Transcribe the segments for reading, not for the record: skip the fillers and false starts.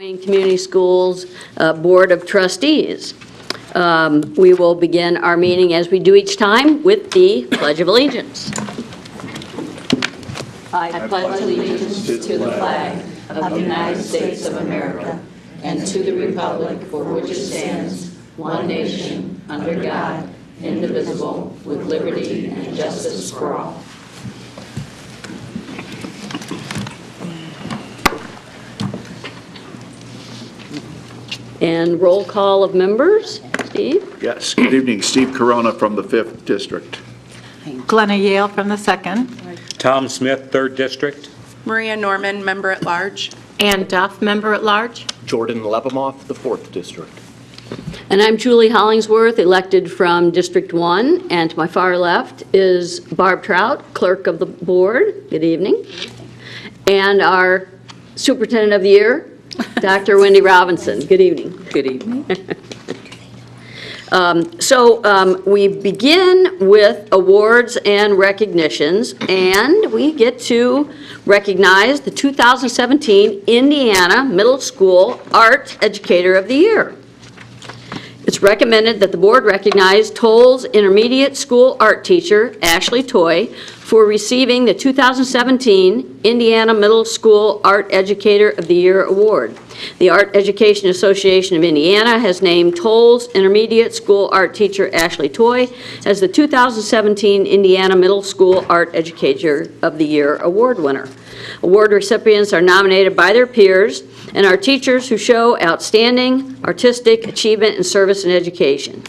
Community Schools Board of Trustees. We will begin our meeting as we do each time with the Pledge of Allegiance. I pledge allegiance to the flag of the United States of America and to the republic for which it stands, one nation, under God, indivisible, with liberty and justice for all. And roll call of members. Steve? Yes. Good evening. Steve Corona from the 5th District. Glenna Yale from the 2nd. Tom Smith, 3rd District. Maria Norman, Member at Large. Ann Duff, Member at Large. Jordan Lebemoff, the 4th District. And I'm Julie Hollingsworth, elected from District 1. And to my far left is Barb Trout, Clerk of the Board. Good evening. And our Superintendent of the Year, Dr. Wendy Robinson. Good evening. Good evening. We begin with awards and recognitions, and we get to recognize the 2017 Indiana Middle School Art Educator of the Year. It's recommended that the board recognize Toll's intermediate school art teacher, Ashley Toy, for receiving the 2017 Indiana Middle School Art Educator of the Year Award. The Art Education Association of Indiana has named Toll's intermediate school art teacher, Ashley Toy, as the 2017 Indiana Middle School Art Educator of the Year Award winner. Award recipients are nominated by their peers and are teachers who show outstanding artistic achievement in service and education.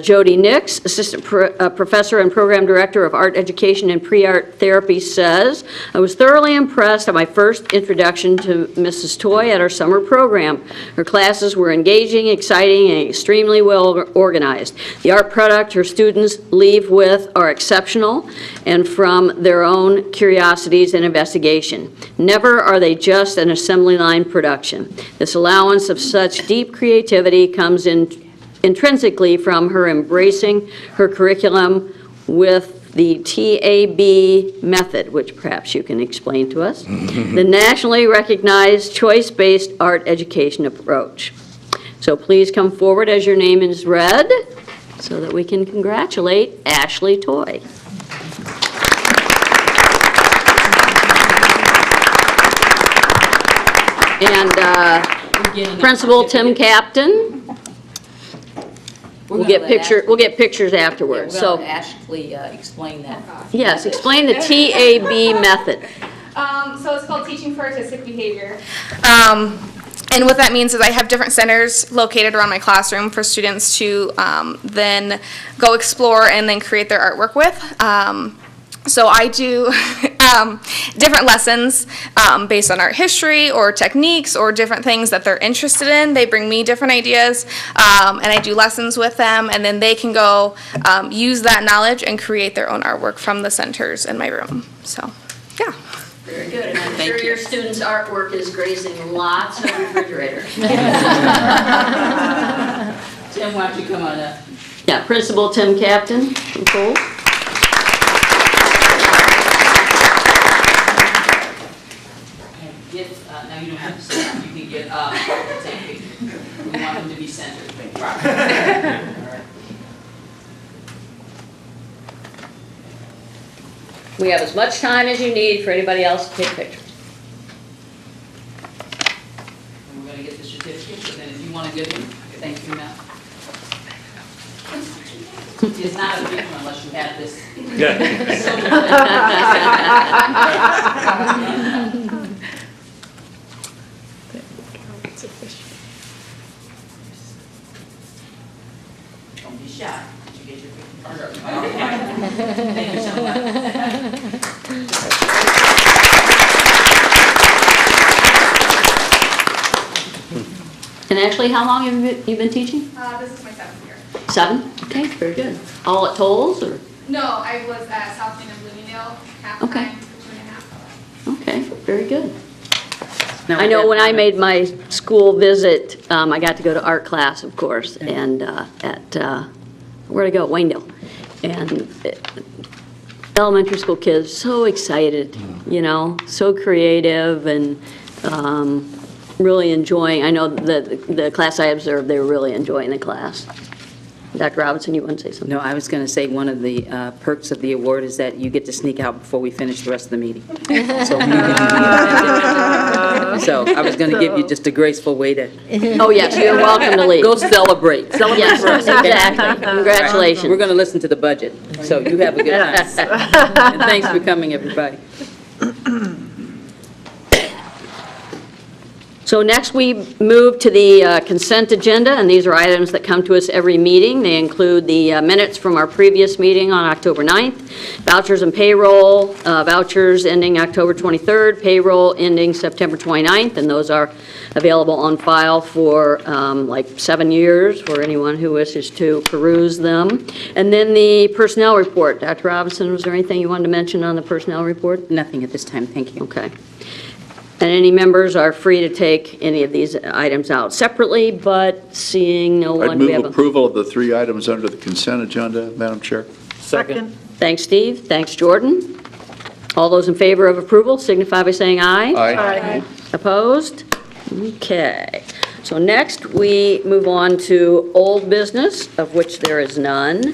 Jody Nix, Assistant Professor and Program Director of Art Education and Pre-Art Therapy, says, I was thoroughly impressed at my first introduction to Mrs. Toy at our summer program. Her classes were engaging, exciting, and extremely well organized. The art product her students leave with are exceptional and from their own curiosities and investigation. Never are they just an assembly line production. This allowance of such deep creativity comes intrinsically from her embracing her curriculum with the TAB method, which perhaps you can explain to us, the nationally recognized choice-based art education approach. So please come forward as your name is read so that we can congratulate Ashley Toy. And Principal Tim Captain. We'll get pictures afterwards. Yeah, so let Ashley explain that. Yes, explain the TAB method. So it's called Teaching for Artistic Behavior. And what that means is I have different centers located around my classroom for students to then go explore and then create their artwork with. So I do different lessons based on art history or techniques or different things that they're interested in. They bring me different ideas, and I do lessons with them, and then they can go use that knowledge and create their own artwork from the centers in my room. So, yeah. Very good. And I'm sure your students' artwork is gracing lots of refrigerators. Tim, why don't you come on up? Yeah, Principal Tim Captain from Cole. Now you don't have to stand. You can get up. We want them to be centered. All right. We have as much time as you need for anybody else to take pictures. And we're going to get the certificate, but then if you want to give them, thank you now. It's not a big one unless you have this. Don't be shy. Did you get your picture? Thank you so much. And actually, how long have you been teaching? This is my 7th year. 7? Okay, very good. All at Toll's, or? No, I was at South Main and Bloomingdale half Okay. time for 2.5. Okay, very good. I know when I made my school visit, I got to go to art class, of course, and where'd I go? Waynedale. And elementary school kids, so excited, you know, so creative, and really enjoying, I know the class I observed, they were really enjoying the class. Dr. Robinson, you want to say something? No, I was going to say one of the perks of the award is that you get to sneak out before we finish the rest of the meeting. So I was going to give you just a graceful way to Oh, yes, you're welcome to leave. go celebrate. Celebrate Yes, for us. exactly. Congratulations. We're going to listen to the budget, so you have a good time. And thanks for coming, everybody. So next, we move to the consent agenda, and these are items that come to us every meeting. They include the minutes from our previous meeting on October 9th, vouchers and payroll, vouchers ending October 23rd, payroll ending September 29th, and those are available on file for like 7 years for anyone who wishes to peruse them. And then the personnel report. Dr. Robinson, was there anything you wanted to mention on the personnel report? Nothing at this time, thank you. Okay. And any members are free to take any of these items out separately, but seeing no one. I'd we move have a- approval of the 3 items under the consent agenda, Madam Chair. Second. Thanks, Steve. Thanks, Jordan. All those in favor of approval signify by saying aye. Aye. Opposed? Okay. So next, we move on to old business, of which there is none.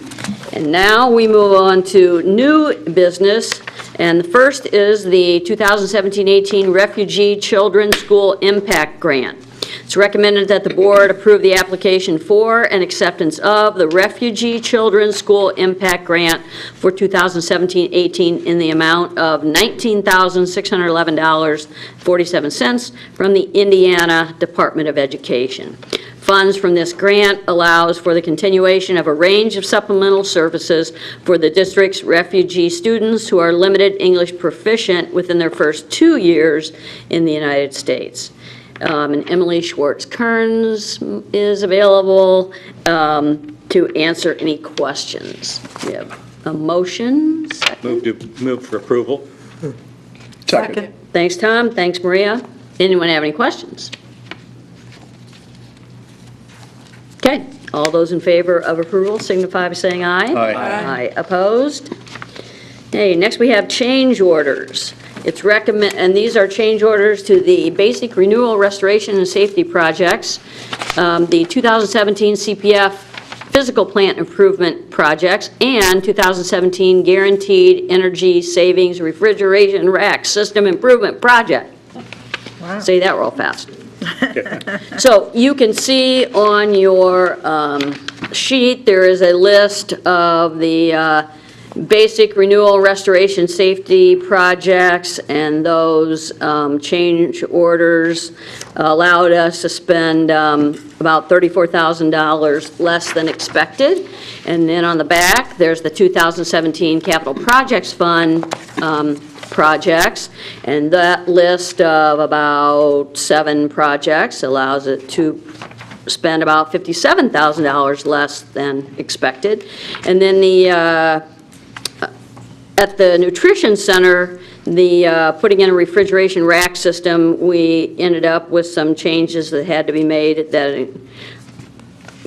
And now we move on to new business. And the first is the 2017-18 Refugee Children's School Impact Grant. It's recommended that the board approve the application for and acceptance of the Refugee Children's School Impact Grant for 2017-18 in the amount of $19,611.47 from the Indiana Department of Education. Funds from this grant allows for the continuation of a range of supplemental services for the district's refugee students who are limited English proficient within their first 2 years in the United States. And Emily Schwartz-Kearns is available to answer any questions. We have a motion. Second. Move for approval. Second. Thanks, Tom. Thanks, Maria. Anyone have any questions? Okay. All those in favor of approval signify by saying aye. Aye. Aye. Opposed? Okay, next we have change orders. It's and these are change orders to the basic renewal, restoration, and safety projects, the 2017 CPF physical plant improvement projects, and 2017 guaranteed energy savings refrigeration rack system improvement project. Wow. Say that real fast. So you can see on your sheet, there is a list of the basic renewal, restoration, safety projects, and those change orders allowed us to spend about $34,000 less than expected. And then on the back, there's the 2017 Capital Projects Fund projects, and that list of about 7 projects allows it to spend about $57,000 less than expected. And then the at the Nutrition Center, the putting in a refrigeration rack system, we ended up with some changes that had to be made that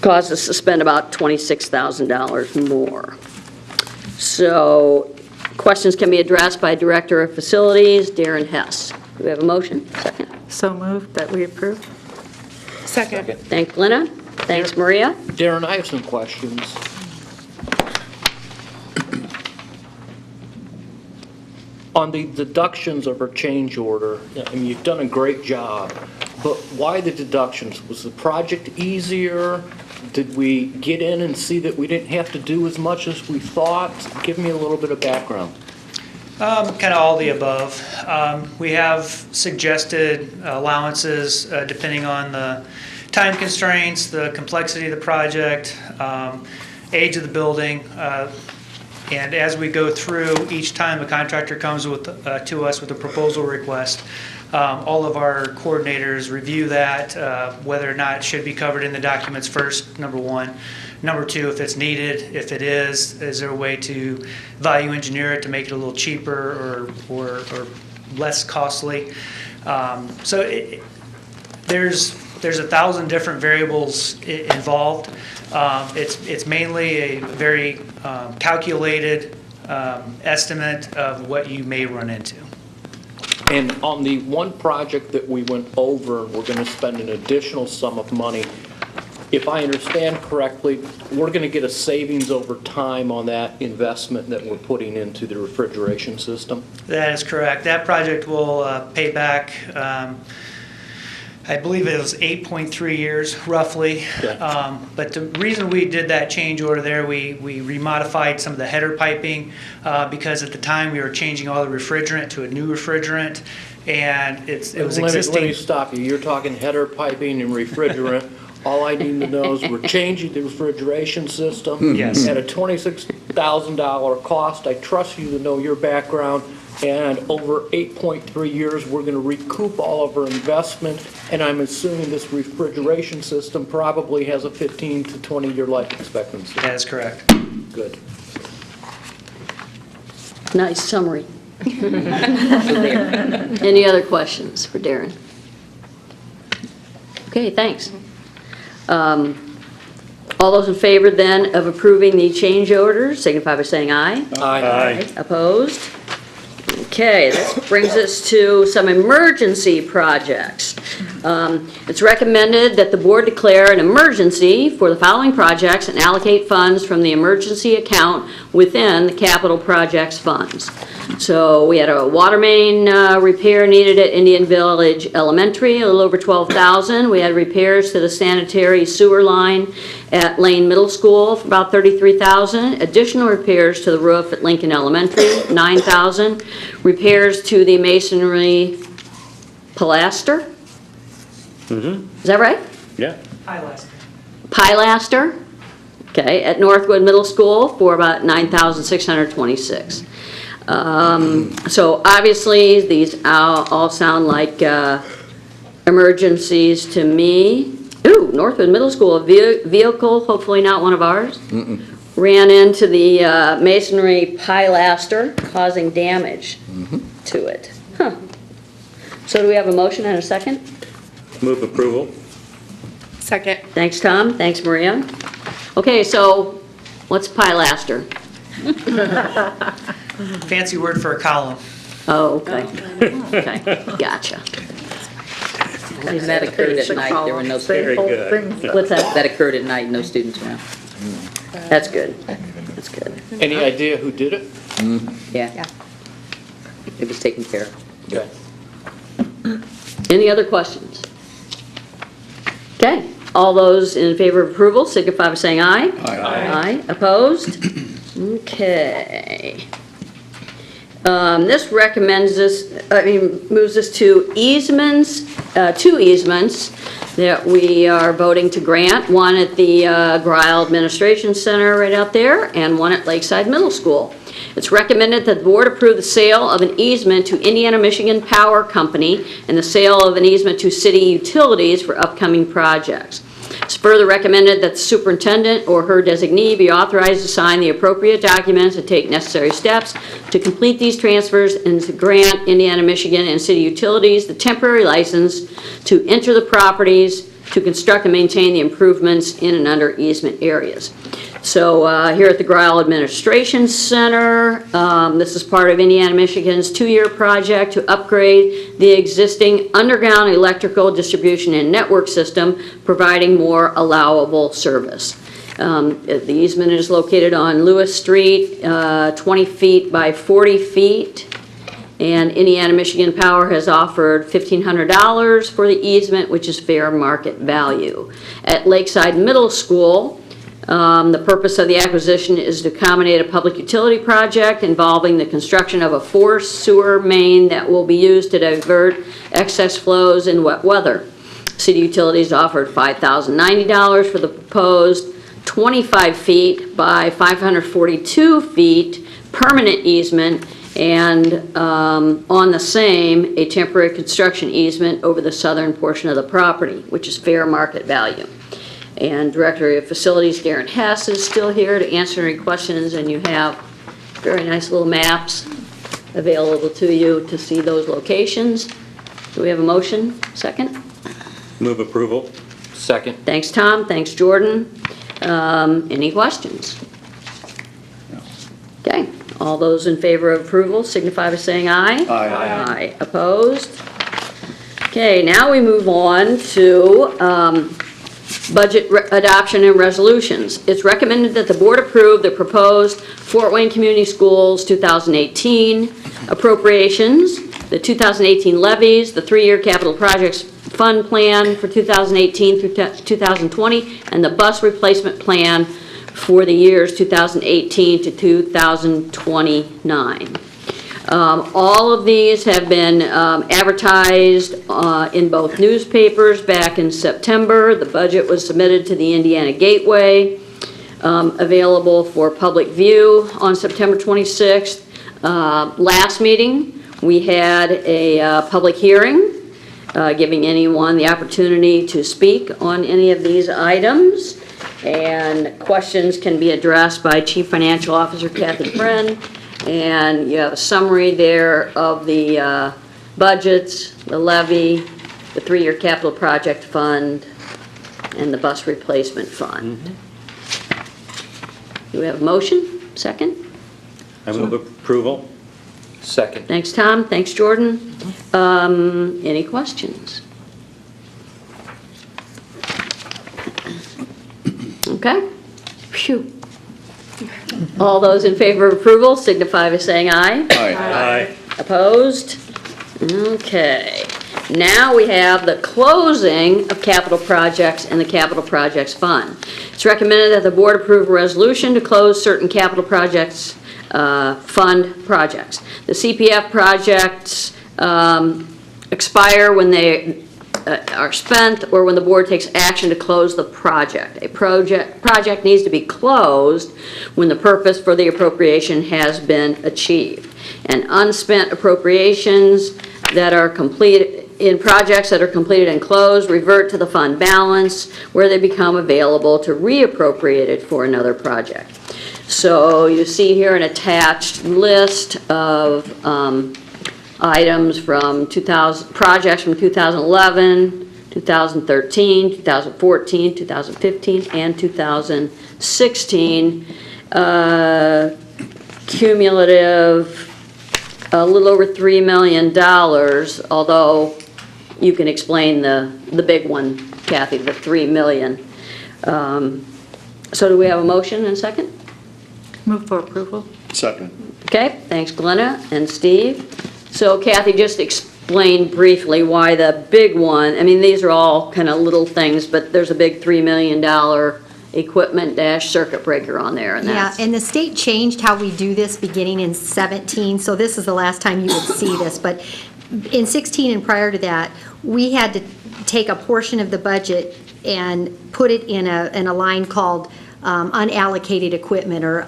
caused us to spend about $26,000 more. So questions can be addressed by Director of Facilities, Darren Hess. Do we have a motion? Second. So moved that we approve. Second. Thanks, Glenna. Thanks, Maria. Darren, I have some questions. On the deductions of our change order, I mean, you've done a great job, but why the deductions? Was the project easier? Did we get in and see that we didn't have to do as much as we thought? Give me a little bit of background. Kind of all the above. We have suggested allowances depending on the time constraints, the complexity of the project, age of the building, and as we go through, each time a contractor comes with, to us with a proposal request, all of our coordinators review that, whether or not it should be covered in the documents first, number one. Number two, if it's needed, if it is there a way to value engineer it to make it a little cheaper or less costly? There's 1,000 different variables involved. It's mainly a very calculated estimate of what you may run into. And on the one project that we went over, we're going to spend an additional sum of money. If I understand correctly, we're going to get a savings over time on that investment that we're putting into the refrigeration system? That is correct. That project will pay back, I believe it was 8.3 years, roughly. Yeah. But the reason we did that change order there, we remodified some of the header piping because at the time we were changing all the refrigerant to a new refrigerant, and it was existing. Let me stop you. You're talking header piping and refrigerant. All I need to know is we're changing the refrigeration system. Yes. At a $26,000 cost. I trust you to know your background. And over 8.3 years, we're going to recoup all of our investment. And I'm assuming this refrigeration system probably has a 15 to 20-year life expectancy. That is correct. Good. Nice summary. Any other questions for Darren? Okay, thanks. All those in favor then of approving the change orders, signify by saying aye. Aye. Opposed? Okay, this brings us to some emergency projects. It's recommended that the board declare an emergency for the following projects and allocate funds from the emergency account within the capital projects funds. So we had a water main repair needed at Indian Village Elementary, a little over $12,000. We had repairs to the sanitary sewer line at Lane Middle School for about $33,000. Additional repairs to the roof at Lincoln Elementary, $9,000. Repairs to the masonry pilaster. Is that right? Yeah. Pilaster, okay, at Northwood Middle School for about $9,626. So obviously, these all sound like emergencies to me. Ooh, Northwood Middle School, a vehicle, hopefully not one of ours, ran into the masonry pilaster, causing damage to it. Huh. So do we have a motion and a second? Move approval. Second. Thanks, Tom. Thanks, Maria. Okay, so what's pilaster? Fancy word for a column. Oh, okay. Okay, gotcha. That occurred at night, there were no Very students. good. What's that? That occurred at night, no students around. That's good. That's good. Any idea who did it? Yeah. It was taken care of. Okay. Any other questions? Okay, all those in favor of approval signify by saying aye. Aye. Opposed? Okay. This moves us to easements, two easements that we are voting to grant. One at the Grile Administration Center right out there, and one at Lakeside Middle School. It's recommended that the board approve the sale of an easement to Indiana Michigan Power Company and the sale of an easement to city utilities for upcoming projects. It's further recommended that the superintendent or her designee be authorized to sign the appropriate documents and take necessary steps to complete these transfers and to grant Indiana, Michigan, and city utilities the temporary license to enter the properties to construct and maintain the improvements in and under easement areas. So here at the Grile Administration Center, this is part of Indiana, Michigan's 2-year project to upgrade the existing underground electrical distribution and network system, providing more allowable service. The easement is located on Lewis Street, 20 feet by 40 feet. And Indiana, Michigan Power has offered $1,500 for the easement, which is fair market value. At Lakeside Middle School, the purpose of the acquisition is to accommodate a public utility project involving the construction of a forced sewer main that will be used to divert excess flows in wet weather. City Utilities offered $5,090 for the proposed 25 feet by 542 feet permanent easement, and on the same, a temporary construction easement over the southern portion of the property, which is fair market value. And Director of Facilities Darren Hess is still here to answer any questions, and you have very nice little maps available to you to see those locations. Do we have a motion? Second? Move approval. Second. Thanks, Tom. Thanks, Jordan. Any questions? Okay. All those in favor of approval signify by saying aye. Aye. Opposed? Okay, now we move on to budget adoption and resolutions. It's recommended that the board approve the proposed Fort Wayne Community Schools 2018 appropriations, the 2018 levies, the three-year capital projects fund plan for 2018 through 2020, and the bus replacement plan for the years 2018 to 2029. All of these have been advertised in both newspapers back in September. The budget was submitted to the Indiana Gateway, available for public view on September 26th. Last meeting, we had a public hearing, giving anyone the opportunity to speak on any of these items. And questions can be addressed by Chief Financial Officer Kathy Friend. And you have a summary there of the budgets, the levy, the three-year capital project fund, and the bus replacement fund. Do we have a motion? Second? I move approval. Second. Thanks, Tom. Thanks, Jordan. Any questions? Okay. Phew. All those in favor of approval signify by saying aye. Aye. Opposed? Okay. Now we have the closing of capital projects and the capital projects fund. It's recommended that the board approve a resolution to close certain capital projects fund projects. The CPF projects expire when they are spent or when the board takes action to close the project. A project needs to be closed when the purpose for the appropriation has been achieved. And unspent appropriations that are completed in projects that are completed and closed revert to the fund balance where they become available to reappropriate it for another project. So you see here an attached list of items from projects from 2011, 2013, 2014, 2015, and 2016. Cumulative, a little over $3 million, although you can explain the big one, Kathy, the $3 million. So do we have a motion and a second? Move for approval. Second. Okay, thanks Glenna and Steve. So Kathy, just explain briefly why the big one, I mean, these are all kind of little things, but there's a big $3 million equipment circuit breaker on there. And Yeah, that's, and the state changed how we do this beginning in 17, so this is the last time you would see this, but in 16 and prior to that, we had to take a portion of the budget and put it in a line called unallocated equipment or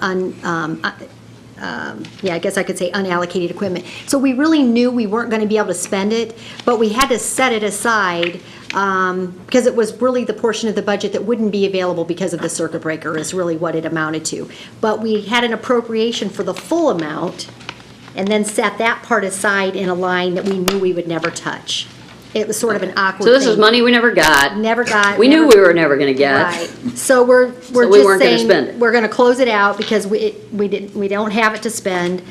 I guess I could say unallocated equipment. So we really knew we weren't going to be able to spend it, but we had to set it aside because it was really the portion of the budget that wouldn't be available because of the circuit breaker is really what it amounted to. But we had an appropriation for the full amount and then set that part aside in a line that we knew we would never touch. It was sort of an awkward so this thing. is money we never got. Never got. We knew we were never going to get. Right. So we're we just weren't gonna saying, spend it. we're gonna close it out because we don't have it to spend.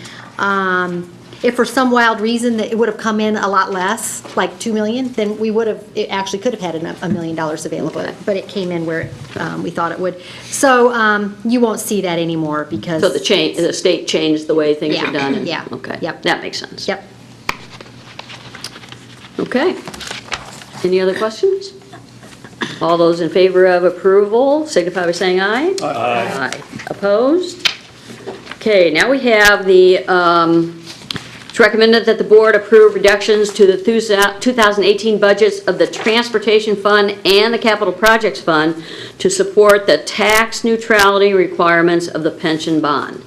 If for some wild reason that it would have come in a lot less, like 2 million, then it actually could have had $1 million available. Okay. But it came in where we thought it would. So you won't see that anymore because. So the state changed the way things are done? Yeah. Okay. Yep. That makes sense. Yep. Okay. Any other questions? All those in favor of approval signify by saying aye. Aye. Opposed? Okay, now we have the, it's recommended that the board approve reductions to the 2018 budgets of the Transportation Fund and the Capital Projects Fund to support the tax neutrality requirements of the pension bond.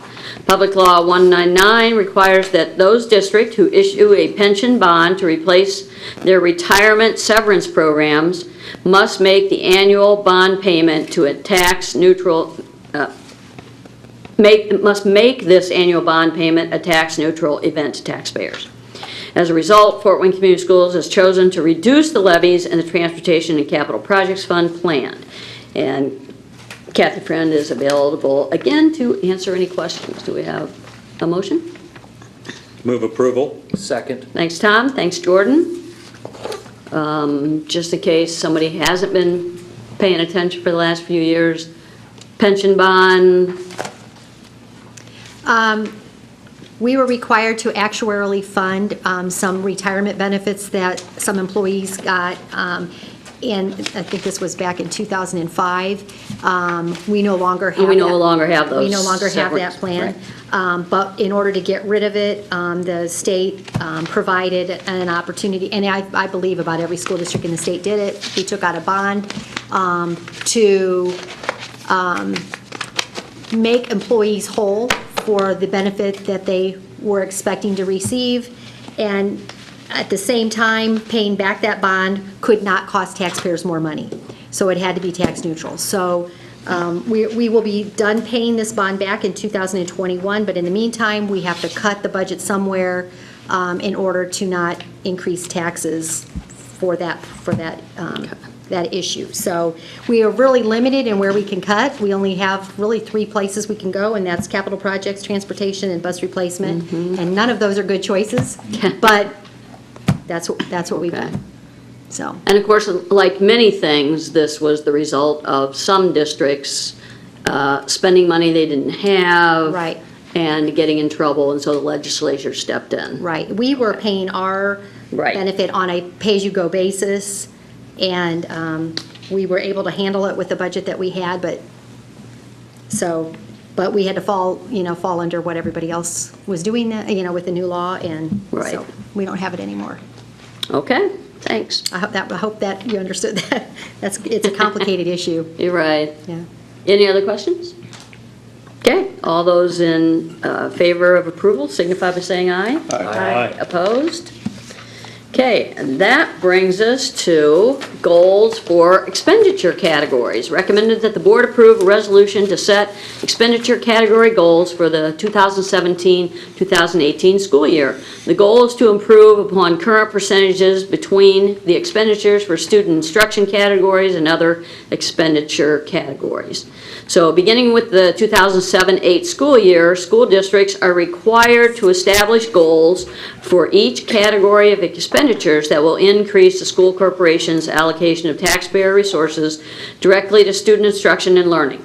Public Law 199 requires that those districts who issue a pension bond to replace their retirement severance programs must make the annual bond payment to a tax neutral, must make this annual bond payment a tax neutral event to taxpayers. As a result, Fort Wayne Community Schools has chosen to reduce the levies in the Transportation and Capital Projects Fund planned. And Kathy Friend is available again to answer any questions. Do we have A motion? Move approval. Second. Thanks, Tom. Thanks, Jordan. Just in case somebody hasn't been paying attention for the last few years, pension bond, We were required to actuarially fund some retirement benefits that some employees got, and I think this was back in 2005. We no longer have that. we no longer have those. We no longer have that severance, plan. right. But in order to get rid of it, the state provided an opportunity, and I believe about every school district in the state did it. We took out a bond to make employees whole for the benefit that they were expecting to receive. And at the same time, paying back that bond could not cost taxpayers more money. So it had to be tax neutral. So we will be done paying this bond back in 2021, but in the meantime, we have to cut the budget somewhere in order to not increase taxes for that issue. So we are really limited in where we can cut. We only have really 3 places we can go, and that's capital projects, transportation, and bus replacement. And none of those are good choices, but that's what we've done. So. And of course, like many things, this was the result of some districts spending money they didn't have. Right. And getting in trouble, and so the legislature stepped in. Right. We were paying our Right. benefit on a pay-as-you-go basis, and we were able to handle it with the budget that we had, but we had to fall under what everybody else was doing, with the new law, and Right. so we don't have it anymore. Okay, thanks. I hope that you understood that. It's a complicated issue. You're right. Yeah. Any other questions? Okay, all those in favor of approval signify by saying aye. Aye. Opposed? Okay, and that brings us to goals for expenditure categories. Recommended that the board approve a resolution to set expenditure category goals for the 2017-2018 school year. The goal is to improve upon current percentages between the expenditures for student instruction categories and other expenditure categories. So beginning with the 2007-8 school year, school districts are required to establish goals for each category of expenditures that will increase the school corporation's allocation of taxpayer resources directly to student instruction and learning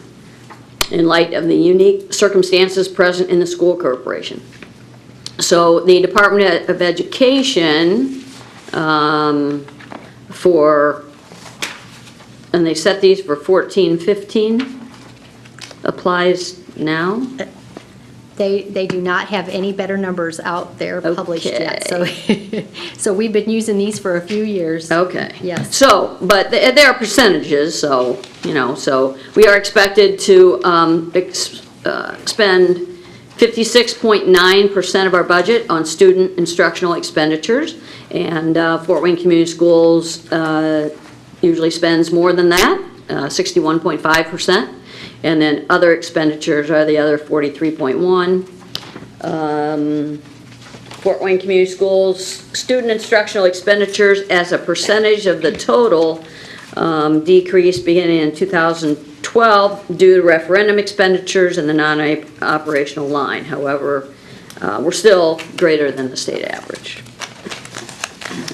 in light of the unique circumstances present in the school corporation. So the Department of Education and they set these for 14-15, applies now? They do not have any better numbers out there published yet. So we've been using these for a few years. Okay. Yes. So, but there are percentages, so, so we are expected to spend 56.9% of our budget on student instructional expenditures, and Fort Wayne Community Schools usually spends more than that, 61.5%. And then other expenditures are the other 43.1. Fort Wayne Community Schools student instructional expenditures as a percentage of the total decreased beginning in 2012 due to referendum expenditures and the non-operational line. However, we're still greater than the state average.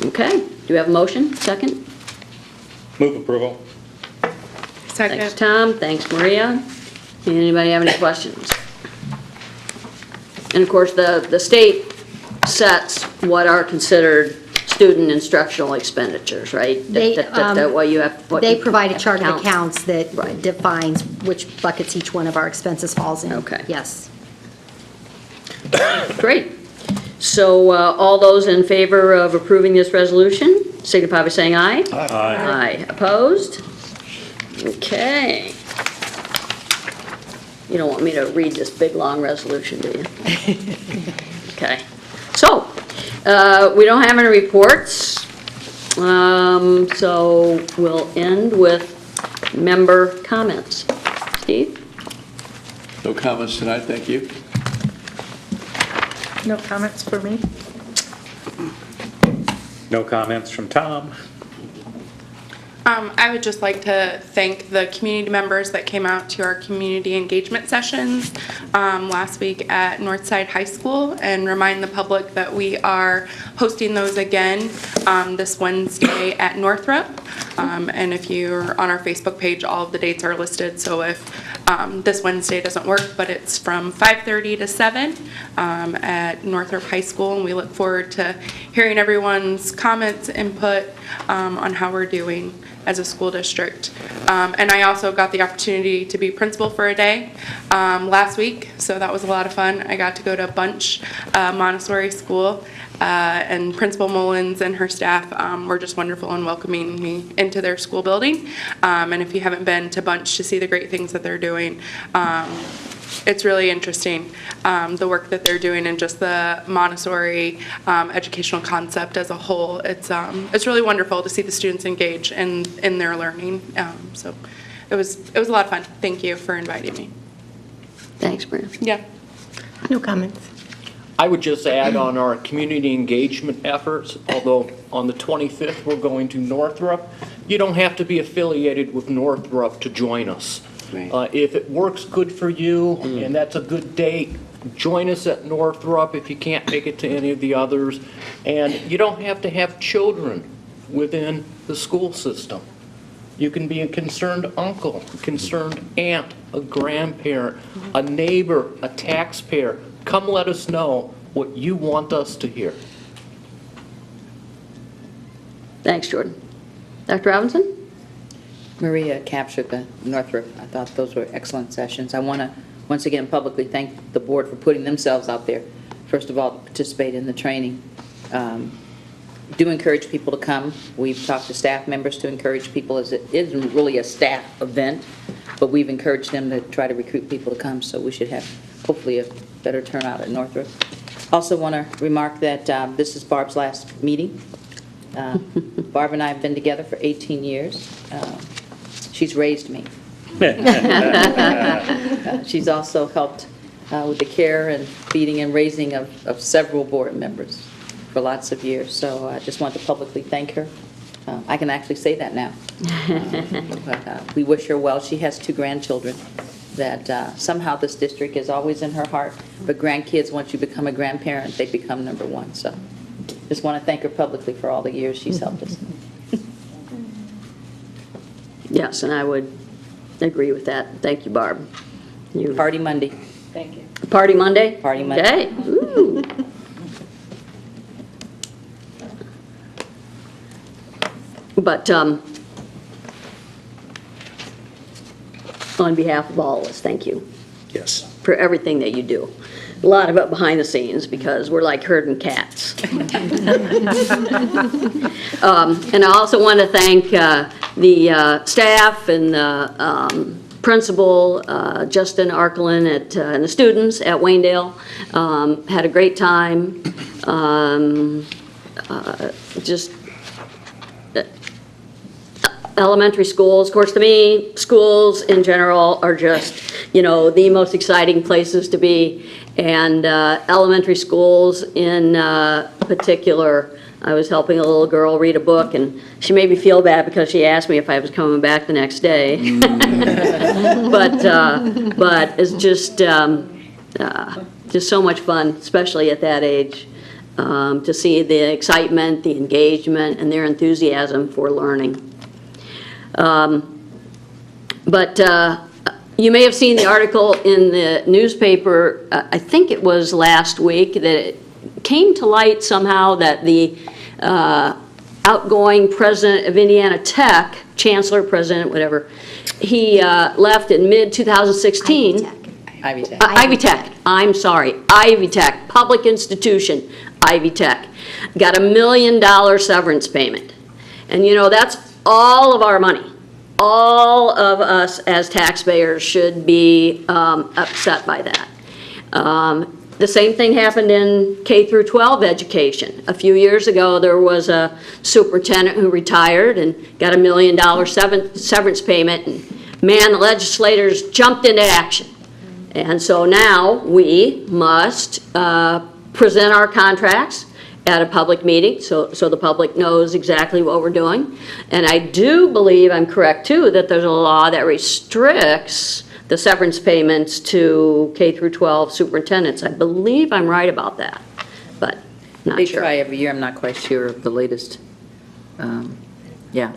Okay, do we have a motion? Second? Move approval. Second. Thanks, Tom. Thanks, Maria. Anybody have any questions? And of course, the state sets what are considered student instructional expenditures, right? What you have. They provide a chart of Accounts. accounts that Right. defines which buckets each one of our expenses falls in. Okay. Yes. Great. So all those in favor of approving this resolution signify by saying aye. Aye. Aye. Opposed? Okay. You don't want me to read this big, long resolution, do you? Okay. So, we don't have any reports. So we'll end with member comments. Steve? No comments tonight, thank you. No comments for me? No comments from Tom. I would just like to thank the community members that came out to our community engagement sessions last week at Northside High School, and remind the public that we are hosting those again this Wednesday at Northrop. And if you're on our Facebook page, all of the dates are listed. So if this Wednesday doesn't work, but it's from 5:30 to 7 at Northrop High School, and we look forward to hearing everyone's comments, input on how we're doing as a school district. And I also got the opportunity to be principal for a day last week, so that was a lot of fun. I got to go to Bunch Montessori School, and Principal Mullins and her staff were just wonderful in welcoming me into their school building. And if you haven't been to Bunch to see the great things that they're doing, it's really interesting, the work that they're doing and just the Montessori educational concept as a whole. It's really wonderful to see the students engage in their learning. So it was a lot of fun. Thank you for inviting me. Thanks, Maria. Yeah. No comments. I would just add on our community engagement efforts, although on the 25th we're going to Northrop, you don't have to be affiliated with Northrop to join us. Right. If it works good for you and that's a good date, join us at Northrop if you can't make it to any of the others. And you don't have to have children within the school system. You can be a concerned uncle, a concerned aunt, a grandparent, a neighbor, a taxpayer. Come let us know what you want us to hear. Thanks, Jordan. Dr. Robinson? Maria captured the Northrop. I thought those were excellent sessions. I want to once again publicly thank the board for putting themselves out there. First of all, to participate in the training. Do encourage people to come. We've talked to staff members to encourage people, as it isn't really a staff event, but we've encouraged them to try to recruit people to come, so we should have hopefully a better turnout at Northrop. Also want to remark that this is Barb's last meeting. Barb and I have been together for 18 years. She's raised me. She's also helped with the care and feeding and raising of several board members for lots of years. So I just want to publicly thank her. I can actually say that now. But we wish her well. She has 2 grandchildren that somehow this district is always in her heart. But grandkids, once you become a grandparent, they become number 1. So just want to thank her publicly for all the years she's helped us. Yes, and I would agree with that. Thank you, Barb. Party Monday. Thank you. Party Monday? Party Monday. Okay. Ooh. But on behalf of all of us, thank you Yes. for everything that you do. A lot of it behind the scenes, because we're like herding cats. And I also want to thank the staff and the principal, Justin Arkelin, and the students at Waynedale. Had a great time. Just elementary schools, of course, to me, schools in general are just, the most exciting places to be. And elementary schools in particular, I was helping a little girl read a book, and she made me feel bad because she asked me if I was coming back the next day. But it's just so much fun, especially at that age, to see the excitement, the engagement, and their enthusiasm for learning. You may have seen the article in the newspaper, I think it was last week, that it came to light somehow that the outgoing president of Indiana Tech, chancellor, president, whatever, he left in mid-2016. Ivy Tech. Ivy Tech, I'm sorry, Ivy Tech, public institution, Ivy Tech, got $1 million severance payment. And that's all of our money. All of us as taxpayers should be upset by that. The same thing happened in K through 12 education. A few years ago, there was a superintendent who retired and got $1 million severance payment. And man, the legislators jumped into action. And so now we must present our contracts at a public meeting, so the public knows exactly what we're doing. And I do believe, I'm correct too, that there's a law that restricts the severance payments to K through 12 superintendents. I believe I'm right about that, but not They sure. try every year, I'm not quite sure of the latest. Yeah,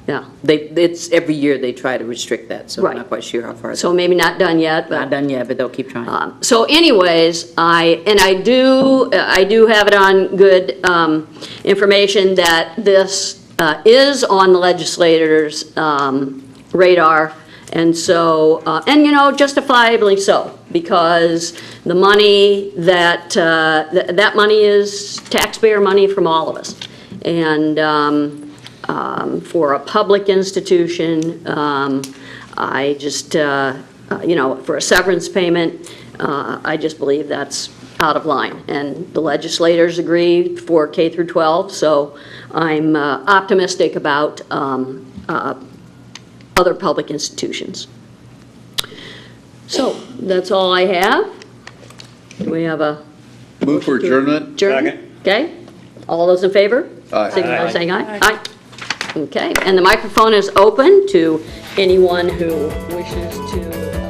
Yeah, it's every year they try to restrict that, so I'm Right. not quite sure how far. so maybe not done yet, but. Not done yet, but they'll keep trying. So anyways, I do have it on good information that this is on the legislators' radar, and so, and justifiably so, because the money that money is taxpayer money from all of us. And for a public institution, I just, for a severance payment, I just believe that's out of line. And the legislators agreed for K through 12, so I'm optimistic about other public institutions. So that's all I have. Do we have a Move for adjournment? adjournment? Okay. All those in favor? Aye. Signify by saying aye. Aye. Okay, and the microphone is open to anyone who wishes to